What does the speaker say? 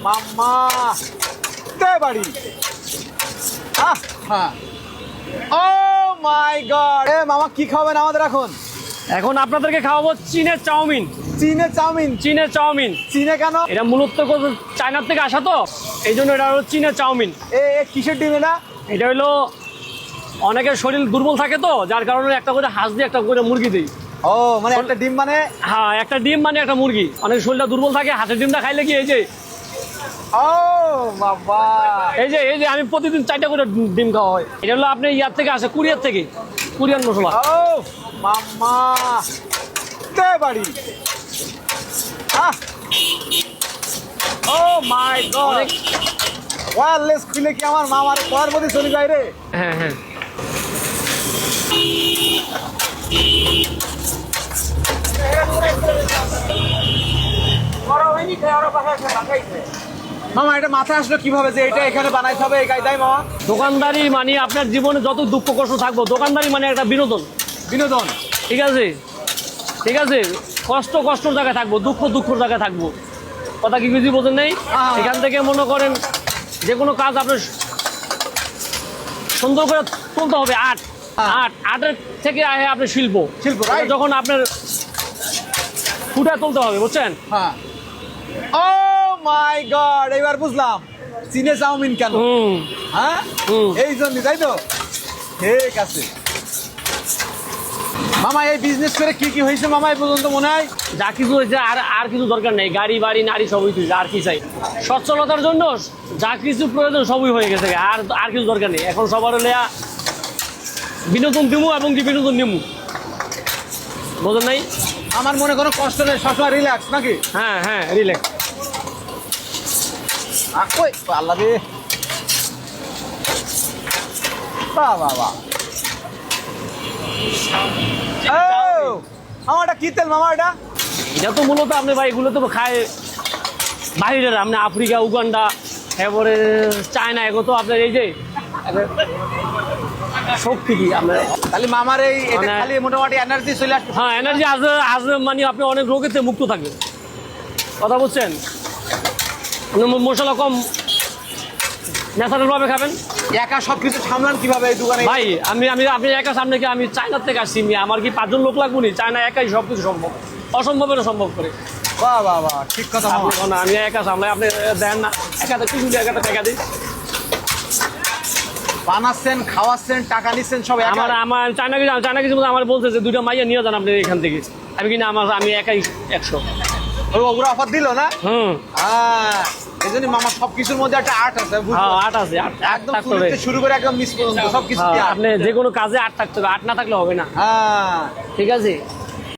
মাম্মা তে বাড়ি হ্যাঁ ও মাই গড এ মামা কি খাবেন আমাদের এখন? এখন আপনাদেরকে খাওয়াবো চীনের চাউমিন। চীনের চাউমিন? চীনের চাউমিন। চীনে কেন? এটা মূলত চায়নার থেকে আসা তো, এই জন্য এটা হলো চীনের চাউমিন। এ কিসের ডিম এটা? এটা হলো অনেকের শরীর দুর্বল থাকে তো, যার কারণে একটা করে হাঁস দিয়ে একটা করে মুরগি দিই। ও মানে একটা ডিম মানে? হ্যাঁ, একটা ডিম মানে একটা মুরগি। অনেক শরীরটা দুর্বল থাকে, হাঁসের ডিমটা খাইলে কি এই যে ও বাবা এই যে আমি প্রতিদিন 4টা করে ডিম খাওয়া হয়। এটা হলো আপনি ইয়ার থেকে আসে, কুরিয়ার থেকে, কুরিয়ান মশলা। ও মাম্মা তে বাড়ি ও মাই গড ওয়্যারলেস খুলে কি আমার মামার পয়ের মধ্যে চলে যায় রে? হ্যাঁ হ্যাঁ মামা এটা মাথায় আসলো কিভাবে যে এটা এখানে বানাইতে হবে এই কায়দায় মামা? দোকানদারি মানে আপনার জীবনে যত দুঃখ কষ্ট থাকবো, দোকানদারি মানে একটা বিনোদন। বিনোদন? ঠিক আছে, ঠিক আছে। কষ্টর জায়গায় থাকবো, দুঃখর জায়গায় থাকবো। কথা কি বুঝি বোঝেন নেই? এখান থেকে মনে করেন যে কোনো কাজ আপনার সুন্দর করে তুলতে হবে। আর্টের থেকে আহে আপনার শিল্প। যখন আপনার ফুটা তুলতে হবে, বুঝছেন? হ্যাঁ ও মাই গড এবার বুঝলাম চীনে চাউমিন কেন। হ্যাঁ এই জন্য, তাই তো? ঠিক আছে মামা এই বিজনেস করে কি কি হয়েছে মামা এই পর্যন্ত মনে হয়? যা কিছু হয়েছে আর কিছু দরকার নেই। গাড়ি বাড়ি নারী সবই তুই আর কি চাই? সচ্ছলতার জন্য যা কিছু প্রয়োজন সবই হয়ে গেছে। আর কিছু দরকার নেই। এখন সবার হলে বিনোদন দিমু এবং কি বিনোদন নিমু, বোঝেন নাই? আমার মনে কোনো কষ্ট নেই, সবসময় রিল্যাক্স নাকি? হ্যাঁ হ্যাঁ রিল্যাক্স। ওই আল্লাহ রে বাহ বাহ বাহ মামা এটা কি তেল মামা? এটা তো মূলত আপনি ভাই এগুলো তো খায় বাইরের, আপনি আফ্রিকা, উগান্ডা, এরপরে চায়না, এগুলো তো আপনার এই যে শক্তি কি আপনার। তাহলে মামার এই খালি মোটামুটি এনার্জি চলে আসছে। হ্যাঁ এনার্জি আসবে মানে আপনি অনেক রোগের থেকে মুক্ত থাকবেন। কথা বুঝছেন? মশলা কম, ন্যাচারাল ভাবে খাবেন। একা সবকিছু সামলান কিভাবে এই দোকানে? ভাই আপনি একা সামনে কি? আমি চায়নার থেকে আসছি, আমার কি 5 জন লোক লাগবো নি? চায়না একাই সবকিছু সম্ভব, অসম্ভবের সম্ভব করে। বাহ বাহ বাহ ঠিক কথা মামা। আমি একা সামলাই, আপনি দেন না একাতে কিছু একাতে টাকা দিই। বানাচ্ছেন, খাওয়াচ্ছেন, টাকা নিচ্ছেন সব আমার চায়না কিছু আমার বলছে যে 2টা মাইয়া নিয়ে যান আপনি এখান থেকে। আমি কিনা আমি একাই 100। ওগুলো অফার দিল না? এই জন্য মামা সবকিছুর মধ্যে একটা আর্ট আছে। আর্ট আছে, একদম শুরু করে একদম মিস পর্যন্ত সবকিছু। আপনি যে কোনো কাজে আর্ট থাকতে হবে, আর্ট না থাকলে হবে না। হ্যাঁ ঠিক আছে।